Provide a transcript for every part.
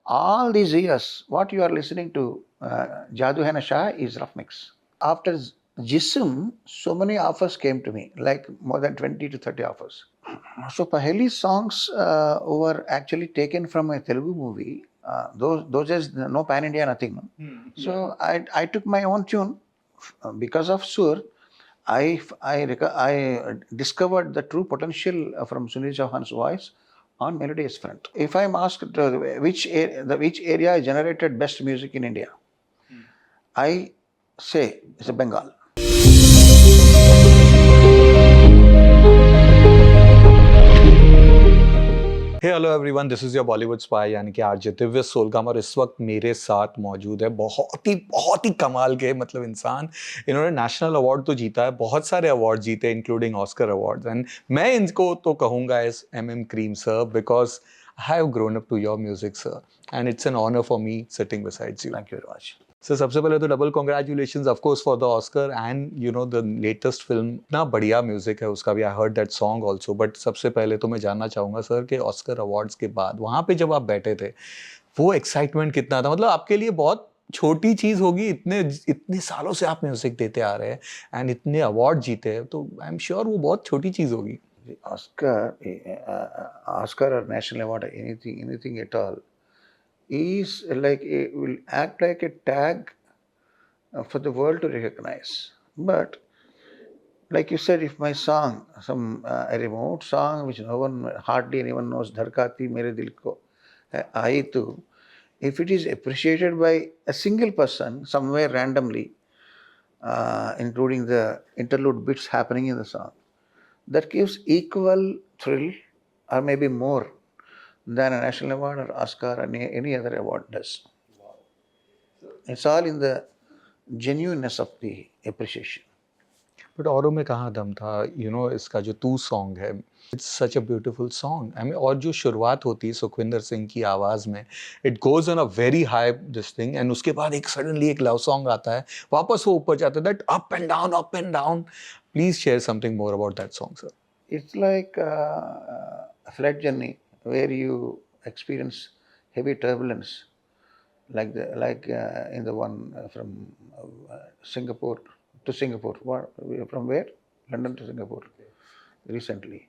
all these years, what you are listening to, Jadoo Hai Nasha is rough mix. After Jism, so many offers came to me, like more than 20 to 30 offers. So Paheli songs were actually taken from a Telugu movie. Those is no pan India, nothing. So I took my own tune because of Sur. I discovered the true potential from Sunidhi Chauhan's voice on melodious front. If I'm asked which area generated best music in India, I say it's Bengal. Hey hello everyone, this is your Bollywood spy यानी कि RJ Divya Soulgama. और इस वक्त मेरे साथ मौजूद है बहुत ही कमाल के मतलब इंसान। इन्होंने नेशनल अवार्ड तो जीता है, बहुत सारे अवार्ड जीते इंक्लूडिंग ऑस्कर अवार्ड्स। एंड मैं इनको तो कहूँगा as M Kreem sir, because I have grown up to your music sir, and it's an honour for me sitting besides you. Thank you very much. Sir सबसे पहले तो double congratulations of course for the Oscar and you know the latest film. इतना बढ़िया music है उसका भी, I heard that song also. But सबसे पहले तो मैं जानना चाहूँगा सर कि ऑस्कर अवार्ड्स के बाद वहाँ पे जब आप बैठे थे, वो एक्साइटमेंट कितना था? मतलब आपके लिए बहुत छोटी चीज़ होगी, इतने सालों से आप म्यूजिक देते आ रहे हैं एंड इतने अवार्ड जीते हैं, तो आई एम श्योर वो बहुत छोटी चीज़ होगी। Oscar or national award, anything at all, is like will act like a tag for the world to recognize. But like you said, if my song, some a remote song which hardly anyone knows, Dharkati Mere Dil Ko Aayi Tu, if it is appreciated by a single person somewhere randomly, including the interlude bits happening in the song, that gives equal thrill or maybe more than a national award or Oscar or any other award does. Wow. It's all in the genuineness of the appreciation. But औरों में कहाँ दम था, you know इसका जो तू song है, it's such a beautiful song. I mean, और जो शुरुआत होती है सुखविंदर सिंह की आवाज़ में, it goes on a very high this thing, and उसके बाद एक सडनली एक लव सॉन्ग आता है, वापस वो ऊपर जाता है, that up and down up and down. Please share something more about that song sir. It's like a flight journey where you experience heavy turbulence, like in the one from Singapore to Singapore. From where? London to Singapore recently.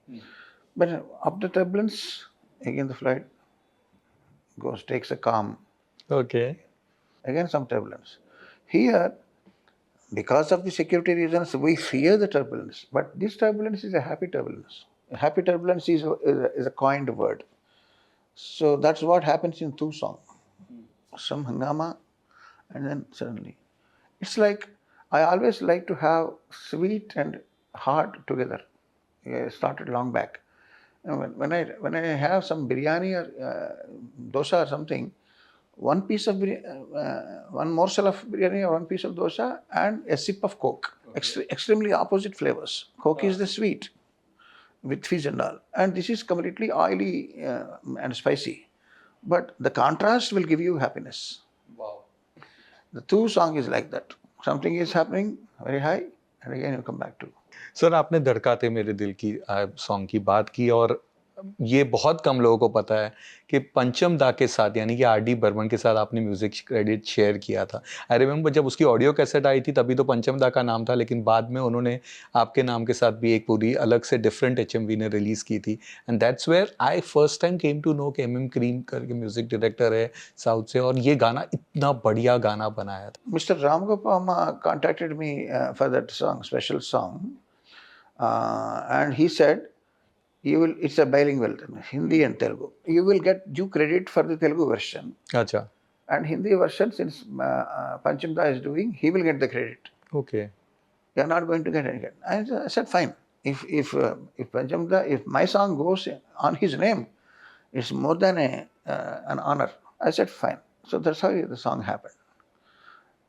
But up the turbulence, again the flight takes a calm. Okay. Again some turbulence. Here, because of the security reasons, we fear the turbulence. But this turbulence is a happy turbulence. A happy turbulence is a coined word. So that's what happens in two songs. Some hangama, and then suddenly. It's like, I always like to have sweet and hard together. I started long back. And when I have some biryani or dosa or something, one morsel of biryani or one piece of dosa and a sip of Coke. Okay. Extremely opposite flavors. Coke is the sweet with fizz and all. And this is completely oily and spicy. But the contrast will give you happiness. Wow. The two song is like that. Something is happening very high and again you come back to. Sir आपने धड़काते मेरे दिल की song की बात की, और ये बहुत कम लोगों को पता है कि पंचम दा के साथ यानी कि आर डी बर्मन के साथ आपने म्यूजिक क्रेडिट शेयर किया था। आई रिमेंबर जब उसकी ऑडियो कैसेट आई थी तभी तो पंचम दा का नाम था, लेकिन बाद में उन्होंने आपके नाम के साथ भी एक पूरी अलग से डिफरेंट HMV ने रिलीज़ की थी, and that's where I first time came to know कि MM क्रीम करके म्यूजिक डायरेक्टर है साउथ से, और ये गाना इतना बढ़िया गाना बनाया था। Mr. Ramgopal contacted me for that song, special song, and he said, it's a bilingual, Hindi and Telugu. You will get due credit for the Telugu version. Achha. And Hindi version, since Panchamda is doing, he will get the credit. Okay. You are not going to get any credit. I said, fine. If Panchamda, if my song goes on his name, it's more than an honor. I said, fine. So that's how the song happened.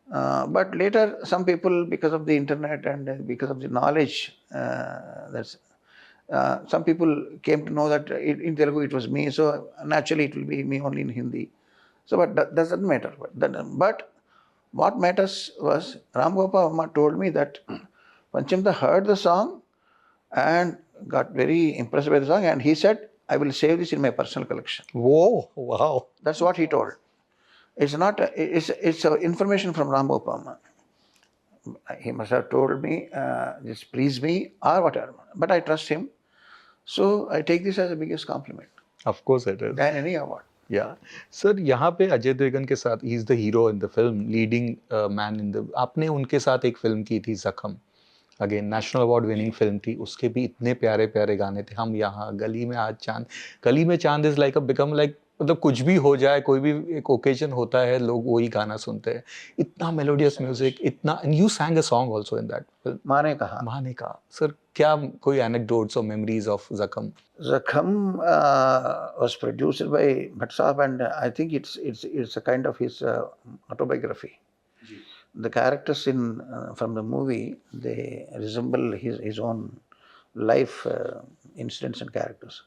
But later, some people, because of the internet and because of the knowledge, some people came to know that in Telugu it was me, so naturally it will be me only in Hindi. So, but that doesn't matter. But what matters was Ram Gopal Verma told me that Panchamda heard the song and got very impressed by the song, and he said, I will save this in my personal collection. Whoa, wow. That's what he told. It's not, it's information from Ram Gopal. He must have told me, just please me or whatever. But I trust him. So I take this as the biggest compliment Of course it is. than any award. या sir यहाँ पे अजय देवगन के साथ he is the hero in the film, leading man in the, आपने उनके साथ एक film की थी जख्म, again national award winning film थी, उसके भी इतने प्यारे प्यारे गाने थे, हम यहाँ गली में आज चांद, गली में चांद is like a become like, मतलब कुछ भी हो जाए, कोई भी एक ओकेजन होता है, लोग वही गाना सुनते हैं, इतना मेलोडियस म्यूजिक, इतना, and you सैंग a song also in that film, माँ ने कहा। सर क्या कोई एनेक्डोट्स और मेमोरीज ऑफ जख्म? Zakhm was produced by Bhatt Sahab, and I think it's a kind of his autobiography. The characters in from the movie, they resemble his own life incidents and characters.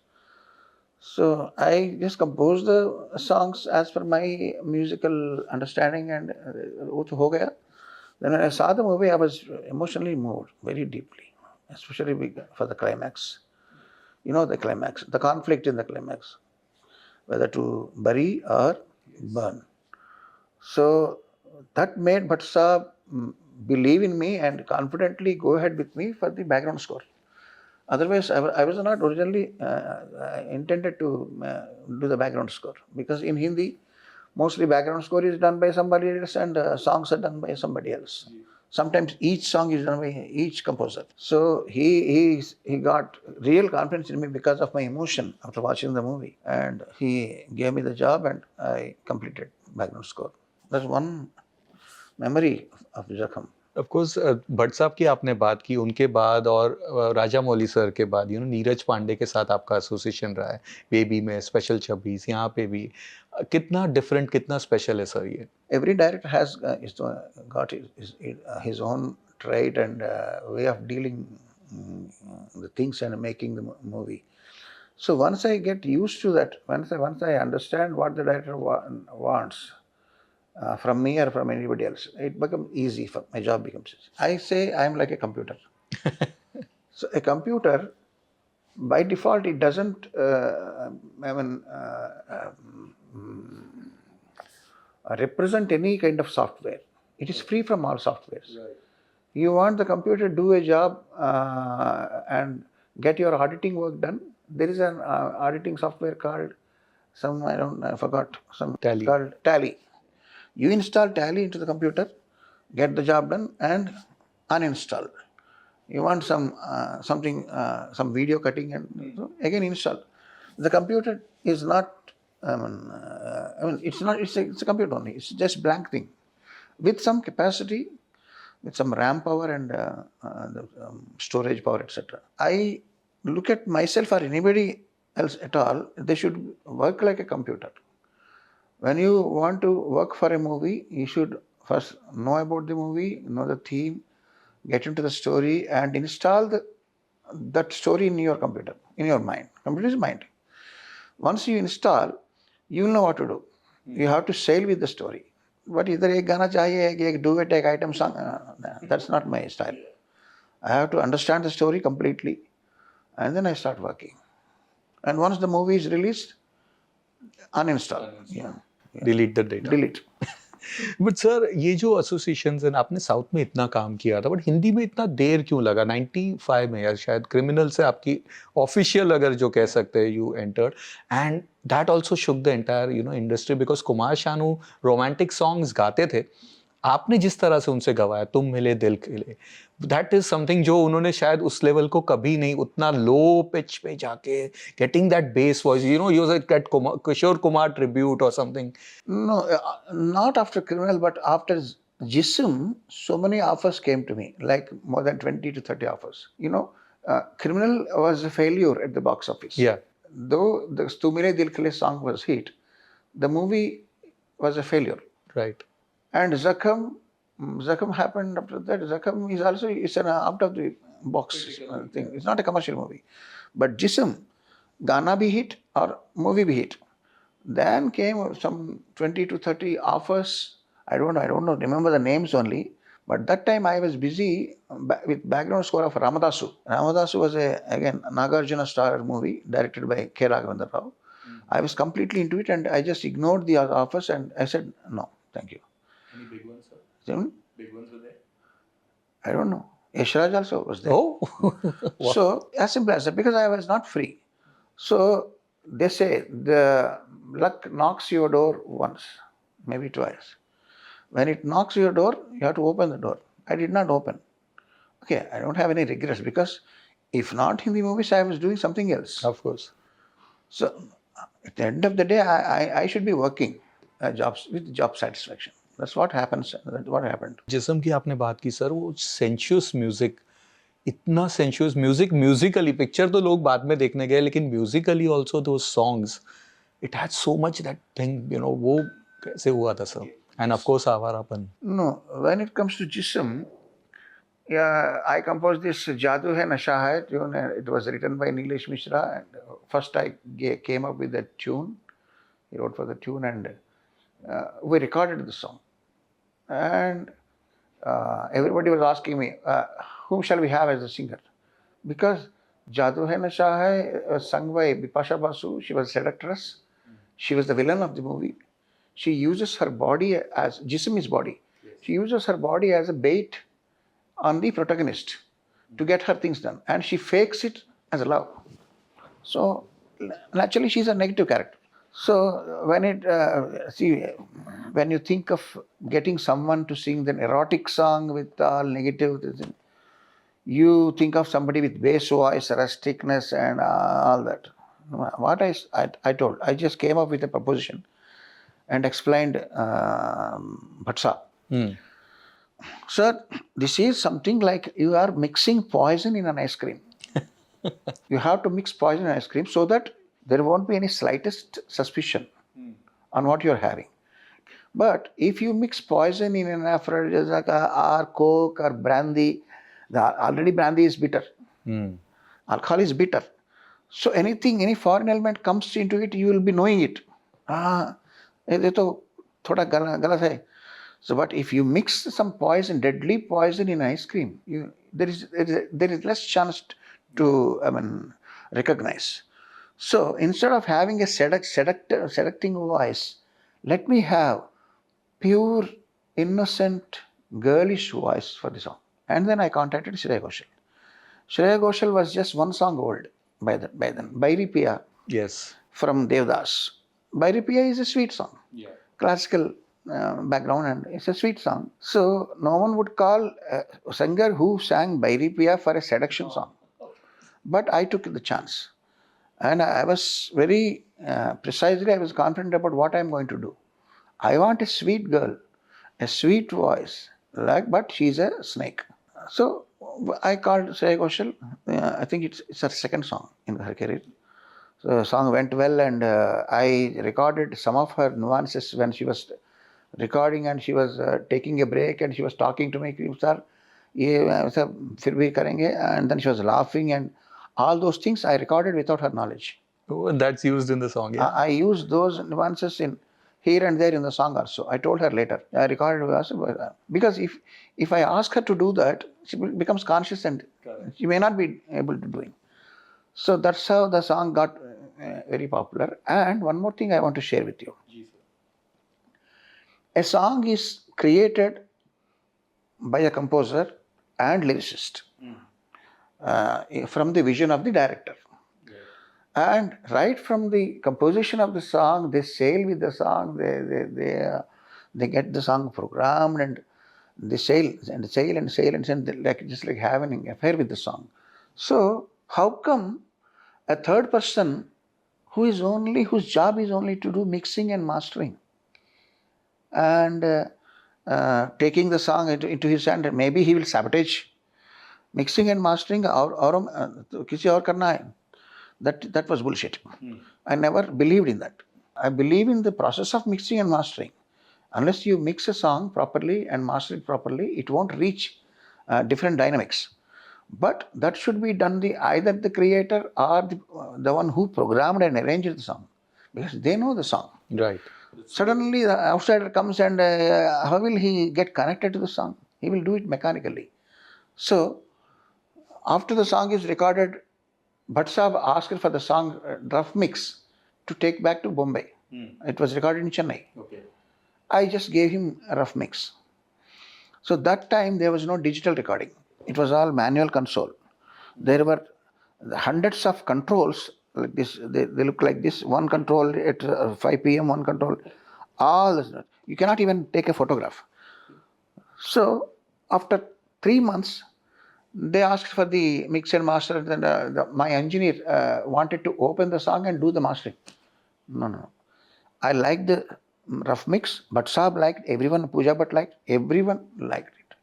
So I just composed the songs as per my musical understanding, and wo to ho gaya. Then when I saw the movie, I was emotionally moved very deeply, especially for the climax. You know, the climax, the conflict in the climax, whether to bury or burn. So that made Bhatt Sahab believe in me and confidently go ahead with me for the background score. Otherwise, I was not originally intended to do the background score, because in Hindi, mostly background score is done by somebody else and songs are done by somebody else. Sometimes each song is done by each composer. So he got real confidence in me because of my emotion after watching the movie, and he gave me the job and I completed background score. That's one memory of Zakhm. Of course Bhatt साहब की आपने बात की, उनके बाद और Rajamouli sir के बाद नीरज पांडे के साथ आपका एसोसिएशन रहा है, बेबी में, स्पेशल 26, यहाँ पे भी, कितना डिफरेंट, कितना स्पेशल है सर ये? Every director has got his own trait and way of dealing the things and making the movie. So once I get used to that, once I understand what the director wants from me or from anybody else, it becomes easy. My job becomes easy. I say I'm like a computer. So a computer, by default, it doesn't represent any kind of software. It is free from all softwares. Right. You want the computer to do a job and get your auditing work done. There is an auditing software called I forgot, Tally. Called Tally. You install Tally into the computer, get the job done, and uninstall. You want some video cutting, and again install. The computer is not. It's not. It's a computer only. It's just blank thing, with some capacity, with some RAM power and the storage power, etc. I look at myself or anybody else at all. They should work like a computer. When you want to work for a movie, you should first know about the movie, know the theme, get into the story, and install that story in your computer, in your mind. Computer is mind. Once you install, you will know what to do. You have to sail with the story. But either ek gana chahiye, ek duet, ek item song, that's not my style. I have to understand the story completely, and then I start working. And once the movie is released, uninstall. Yeah. Delete the data, delete. But sir ये जो associations हैं, आपने south में इतना काम किया था, but Hindi में इतना देर क्यों लगा? 95 में या शायद क्रिमिनल से आपकी ऑफिशियल, अगर जो कह सकते हैं, you entered, and that also shook the entire industry, because Kumar Sanu romantic songs गाते थे, आपने जिस तरह से उनसे गवाया, तुम मिले दिल खिले, दैट इज समथिंग जो उन्होंने शायद उस लेवल को कभी नहीं, उतना लो पिच पे जाके getting that bass voice, you get Kishore Kumar tribute और something. No, not after Criminal, but after Jism, so many offers came to me, like more than 20 to 30 offers. Criminal was a failure at the box office. Yeah. Though the Tu Mere Dil Khile song was hit, the movie was a failure. Right. And Zakhm happened after that. Zakhm is also, it's an out of the box thing. It's not a commercial movie. But Jism, Gana bhi hit or movie bhi hit. Then came some 20 to 30 offers. I don't know, remember the names only. But that time I was busy with background score of Ramadasu. Ramadasu was again Nagarjuna star movie directed by K. Raghavendra Rao. I was completely into it and I just ignored the offers and I said, no, thank you. Any big ones, sir? Big ones were there? I don't know. Yashraj also was there. Oh, wow. So, as simple as that, because I was not free. So, they say the luck knocks your door once, maybe twice. When it knocks your door, you have to open the door. I did not open. Okay, I don't have any regrets because if not Hindi movies, I was doing something else. Of course. So, at the end of the day, I should be working jobs with job satisfaction. That's what happens. That's what happened. जिस्म की आपने बात की sir, वो sensuous music, इतना sensuous music, Musically picture तो लोग बाद में देखने गए, लेकिन म्यूजिकली ऑल्सो दो songs, it had so much that thing, वो कैसे हुआ था sir? End of course Awarapan. No, when it comes to Jism, yeah, I composed this Jadu Hai Nasha Hai tune. It was written by Nilesh Mishra. And first I came up with the tune. He wrote for the tune and we recorded the song. And everybody was asking me, whom shall we have as a singer? Because Jadu Hai Nasha Hai was sung by Bipasha Basu. She was a seductress. She was the villain of the movie. She uses her body as, Jism is body. She uses her body as a bait on the protagonist to get her things done. And she fakes it as a love. So, naturally, she's a negative character. So, when you think of getting someone to sing an erotic song with all negative, you think of somebody with bass voice, rusticness, and all that. What I told, I just came up with a proposition and explained Bhatsa. Sir, this is something like you are mixing poison in an ice cream. You have to mix poison in ice cream so that there won't be any slightest suspicion on what you're having. But if you mix poison in an aphrodisiac or coke or brandy, already brandy is bitter. Alcohol is bitter. So any foreign element comes into it, you will be knowing it. ये तो थोड़ा गलत है. So, but if you mix some poison, deadly poison in ice cream, there is less chance to recognize. So instead of having a seducting voice, let me have pure, innocent, girlish voice for the song. And then I contacted Shreya Ghoshal. Shreya Ghoshal was just one song old by then. Bairi Piya. Yes. From Devdas. Bairi Piya is a sweet song. Yeah. Classical background and it's a sweet song. So no one would call a singer who sang Bairi Piya for a seduction song. But I took the chance. And I was very precisely, I was confident about what I'm going to do. I want a sweet girl, a sweet voice, but she's a snake. So I called Shreya Ghoshal. I think it's her second song in her career. So the song went well and I recorded some of her nuances when she was recording and she was taking a break and she was talking to me, sir, फिर भी करेंगे, and then she was laughing and all those things I recorded without her knowledge. Oh, and that's used in the song, yeah? I used those nuances in here and there in the song also. I told her later. I recorded because if I ask her to do that, she becomes conscious and she may not be able to do it. So that's how the song got very popular. And one more thing I want to share with you. A song is created by a composer and lyricist from the vision of the director. And right from the composition of the song, they sail with the song, they get the song programmed and they sail and sail and sail and sail, like just like having an affair with the song. So how come a third person whose job is only to do mixing and mastering and taking the song into his hand, and maybe he will sabotage mixing and mastering और किसी और करना है. That was bullshit. I never believed in that. I believe in the process of mixing and mastering. Unless you mix a song properly and master it properly, it won't reach different dynamics. But that should be done either the creator or the one who programmed and arranged the song, because they know the song. Right. Suddenly the outsider comes and how will he get connected to the song? He will do it mechanically. So after the song is recorded, Bhatt Sahab asked for the song rough mix to take back to Bombay. It was recorded in Chennai. I just gave him a rough mix. So that time there was no digital recording. It was all manual console. There were hundreds of controls like this. They look like this. One control at 5 p.m., one control. All this. You cannot even take a photograph. So after 3 months, they asked for the mix and master. And my engineer wanted to open the song and do the mastering. No. I liked the rough mix, but Saab liked, everyone, Pooja Bhatt liked, everyone liked it.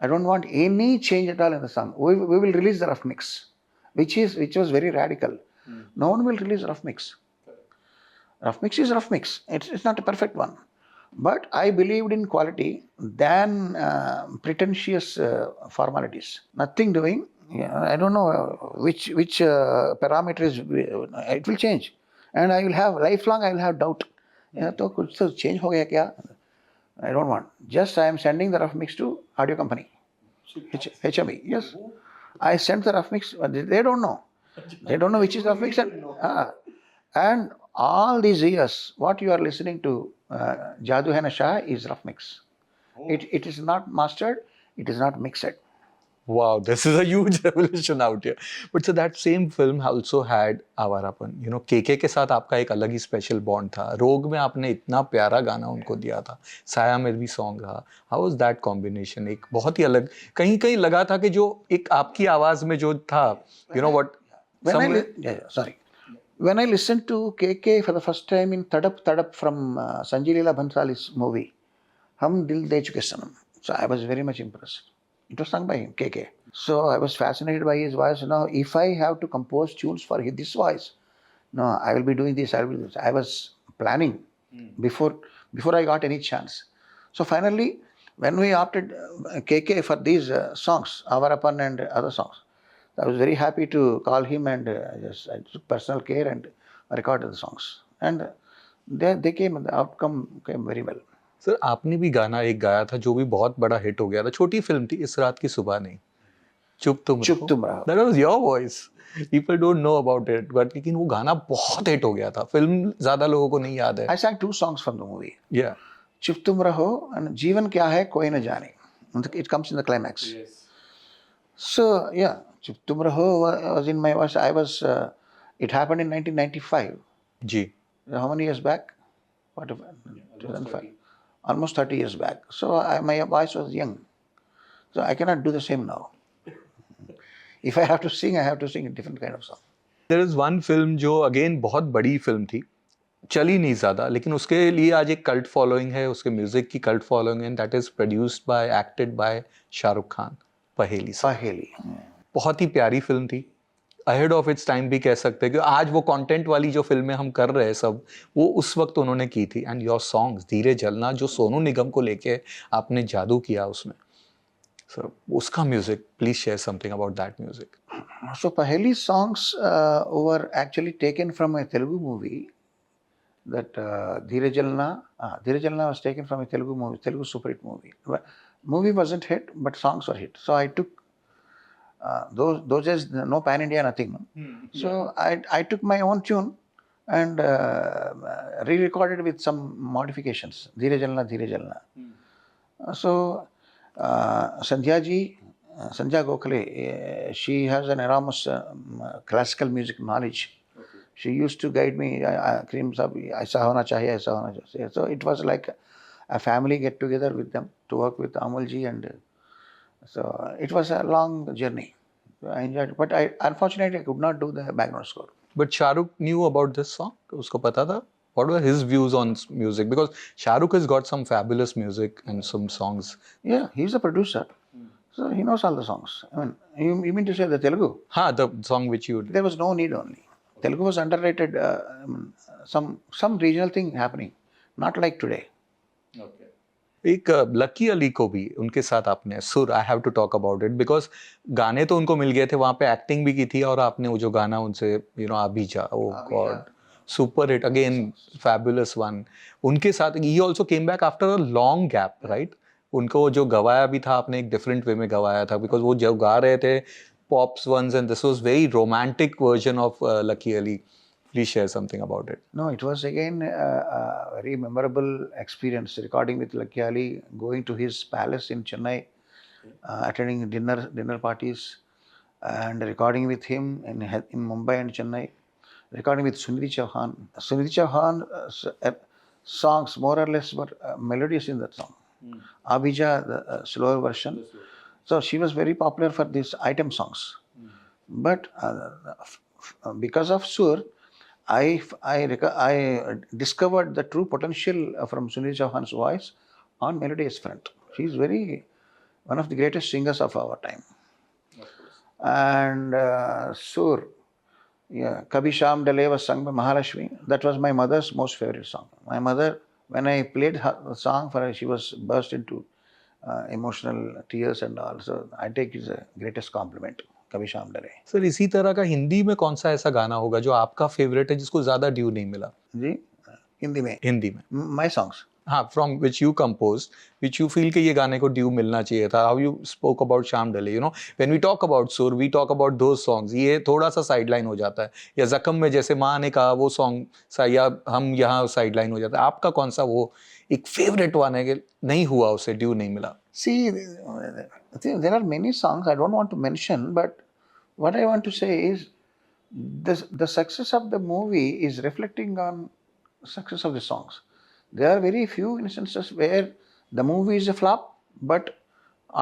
I don't want any change at all in the song. We will release the rough mix, which was very radical. No one will release rough mix. Rough mix is rough mix. It's not a perfect one. But I believed in quality than pretentious formalities. Nothing doing. I don't know which parameters it will change. And I will have lifelong, I will have doubt. तो कुछ तो change हो गया क्या? I don't want. Just I am sending the rough mix to audio company, HME. Yes, I sent the rough mix. They don't know. They don't know which is rough mix. And all these years, what you are listening to, Jadoo Hai Nasha, is rough mix. It is not mastered. It is not mixed. Wow, this is a huge revolution out here. But so that same film also had Awarapan. You know, KK के साथ आपका एक अलग ही special bond था. रोग में आपने इतना प्यारा गाना उनको दिया था. साया में भी सॉन्ग रहा. How was that combination? एक बहुत ही अलग. कहीं कहीं लगा था कि जो एक आपकी आवाज में जो था, you know what? When I listened to KK for the first time in Tadap from Sanjay Leela Bhansali's movie, Hum Dil De Chuke Sanam. So I was very much impressed. It was sung by him, KK. So I was fascinated by his voice. Now, if I have to compose tunes for this voice, no, I will be doing this, I will do this. I was planning before I got any chance. So finally, when we opted KK for these songs, Avarapan and other songs, I was very happy to call him and I took personal care and recorded the songs. And they came and the outcome came very well. Sir आपने भी गाना एक गाया था जो भी बहुत बड़ा हिट हो गया था. छोटी फिल्म थी, इस रात की सुबह नहीं, चुप तुम रहो. That was your voice. People don't know about it, but लेकिन वो गाना बहुत हिट हो गया था. फिल्म ज्यादा लोगों को नहीं याद है. I sang 2 songs from the movie. Yeah. चुप तुम रहो and जीवन क्या है कोई न जाने. It comes in the climax. Yes. So yeah, चुप तुम रहो was in my voice. It happened in 1995. Ji. How many years back? 2005. Almost 30 years back. So my voice was young. So I cannot do the same now. If I have to sing, I have to sing a different kind of song. There is one film जो again बहुत बड़ी film थी, चली नहीं ज़्यादा, लेकिन उसके लिए आज एक कल्ट फॉलोइंग है, उसके म्यूजिक की कल्ट फॉलोइंग है, that is produced by, acted by Shahrukh Khan, पहेली. पहेली. बहुत ही प्यारी फिल्म थी. अहेड ऑफ इट्स टाइम भी कह सकते हैं कि आज वो कंटेंट वाली जो फिल्में हम कर रहे हैं सब, वो उस वक्त उन्होंने की थी. एंड योर सॉन्ग्स, धीरे जलना, जो सोनू निगम को लेके आपने जादू किया उसमें, सो उसका music, please share something about that music. So Paheli songs were actually taken from a Telugu movie. That धीरे जलना was taken from a Telugu super hit movie. Movie wasn't hit, but songs were hit. So I took those days, no pan India, nothing. So I took my own tune and re-recorded with some modifications. Dhire Jalna. So Sandhya Gokhale, she has an enormous classical music knowledge. She used to guide me, Cream Sab, aisa hona chahiye. So it was like a family get together with them to work with Amulji, and so it was a long journey. I enjoyed it, but unfortunately I could not do the background score. But Shahrukh knew about this song? Usko pata tha? What were his views on music? Because Shahrukh has got some fabulous music and some songs. Yeah, he's a producer. So he knows all the songs. I mean, you mean to say the Telugu? The song which you did. There was no need only. Telugu was underrated, some regional thing happening, not like today. Okay. एक लकी अली को भी उनके साथ आपने सुर, I have to talk about it, because गाने तो उनको मिल गए थे, वहाँ पे एक्टिंग भी की थी, और आपने वो जो गाना उनसे अबीजा, oh god, super hit, again fabulous one, उनके साथ ही also came back after a long gap, right? उनको जो गवाया भी था आपने एक डिफरेंट वे में गवाया था, बिकॉज वो जो गा रहे थे pops once and this was very romantic version of Lucky Ali. Please share something about it. No, it was again a very memorable experience recording with Lucky Ali, going to his palace in Chennai, attending dinner parties, and recording with him in Mumbai and Chennai, recording with Sunidhi Chauhan. Sunidhi Chauhan's songs more or less were melodious in that song. Abhija, the slower version. So she was very popular for these item songs. But because of Sur, I discovered the true potential from Sunidhi Chauhan's voice on melodious front. She is one of the greatest singers of our time. And Sur, yeah, Kabhi Sham Dale was sung by Mahalakshmi. That was my mother's most favorite song. My mother, when I played the song for her, she was burst into emotional tears and all. So I take it as the greatest compliment. कभी शाम डरे. Sir इसी तरह का हिंदी में कौन सा ऐसा गाना होगा जो आपका फेवरेट है जिसको ज्यादा ड्यू नहीं मिला? जी, हिंदी में माय सॉन्ग्स. हाँ, from which you compose, which you feel कि ये गाने को ड्यू मिलना चाहिए था. हाउ यू स्पोक अबाउट शाम डले, you know when we talk about सुर we talk about those songs. ये थोड़ा सा साइडलाइन हो जाता है, या जख्म में जैसे माँ ने कहा वो सॉन्ग सा, या हम यहाँ साइडलाइन हो जाता है. आपका कौन सा वो एक फेवरेट वन है कि नहीं हुआ, उसे ड्यू नहीं मिला? See, there are many songs I don't want to mention, but what I want to say is the success of the movie is reflecting on success of the songs. There are very few instances where the movie is a flop, but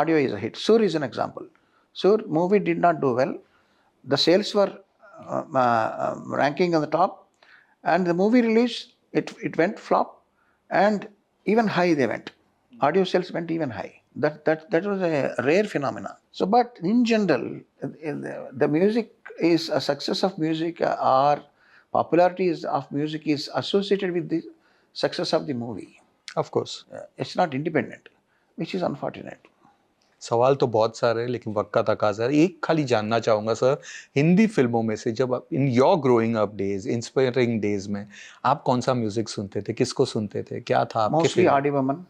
audio is a hit. Sur is an example. Sur movie did not do well. The sales were ranking on the top, and the movie release, it went flop, and even high they went. Audio sales went even high. That was a rare phenomena. So, but in general, the music is a success of music or popularity of music is associated with the success of the movie. Of course. It's not independent, which is unfortunate. सवाल तो बहुत सारे हैं लेकिन वक्त का तकाजा है. एक खाली जानना चाहूँगा सर, हिंदी फिल्मों में से जब in your growing up days, inspiring days में आप कौन सा म्यूजिक सुनते थे, किसको सुनते थे, क्या था आपके? Mostly R.D. Burman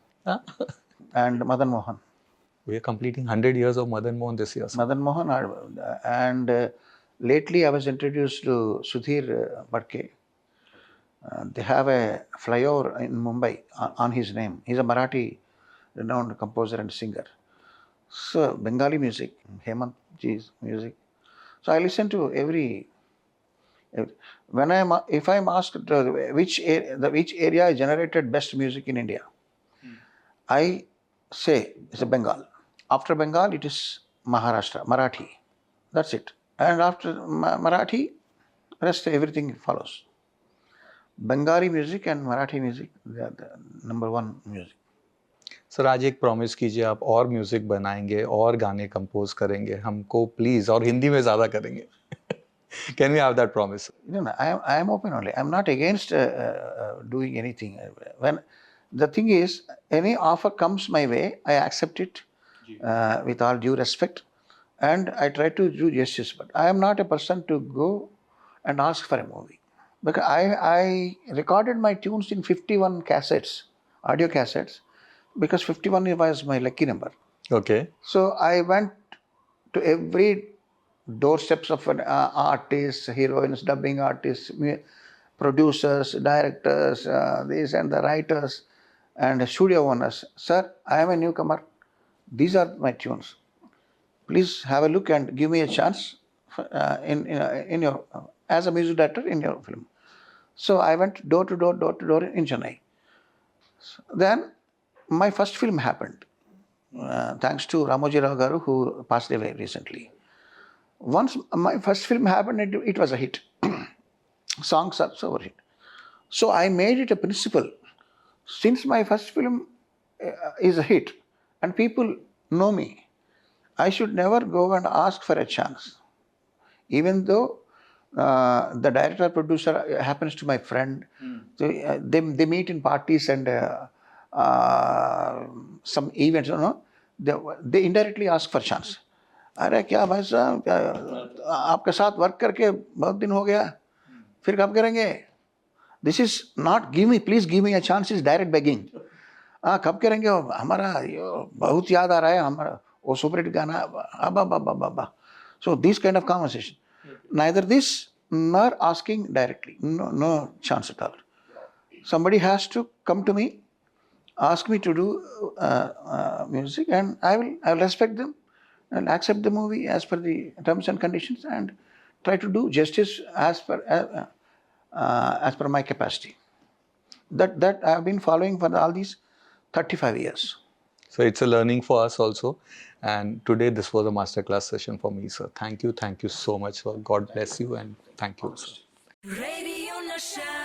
and Madan Mohan. We are completing 100 years of Madan Mohan this year. Madan Mohan, and lately I was introduced to Sudhir Badke. They have a flyover in Mumbai on his name. He's a Marathi renowned composer and singer. So Bengali music, Hemant ji's music. So I listen to every if I'm asked which area generated best music in India, I say it's a Bengal. After Bengal, it is Maharashtra, Marathi. That's it. And after Marathi, rest everything follows. Bengali music and Marathi music, they are the number one music. Sir आज एक promise कीजिए, आप और music बनाएंगे और गाने compose करेंगे हमको प्लीज, और हिंदी में ज्यादा करेंगे. Can we have that promise? No, I am open only. I am not against doing anything. When the thing is, any offer comes my way, I accept it with all due respect, and I try to do justice. But I am not a person to go and ask for a movie, because I recorded my tunes in 51 cassettes, audio cassettes, because 51 was my lucky number. Okay. So I went to every doorsteps of an artists, heroines, dubbing artists, producers, directors, these and the writers and studio owners. Sir, I am a newcomer. These are my tunes. Please have a look and give me a chance in your as a music director in your film. So I went door to door in Chennai. Then my first film happened, thanks to Ramoji Rao Garu, who passed away recently. Once my first film happened, it was a hit. Songs are so hit. So I made it a principle. Since my first film is a hit and people know me, I should never go and ask for a chance. Even though the director producer happens to my friend, so, they meet in parties and some events, you know, they indirectly ask for chance. अरे क्या भाई साहब, आपके साथ work करके बहुत दिन हो गया, फिर कब करेंगे? This is not give me, please give me a chance, is direct begging. हाँ कब करेंगे हमारा बहुत याद आ रहा है हमारा वो सुपर हिट गाना अबा बाबा बाबा. So this kind of conversation, neither this nor asking directly, no chance at all. Somebody has to come to me, ask me to do music, and I will respect them and accept the movie as per the terms and conditions and try to do justice as per my capacity. That I have been following for all these 35 years. So it's a learning for us also. And today this was a masterclass session for me, sir. Thank you so much, sir. God bless you and thank you, sir. Radio Nasha.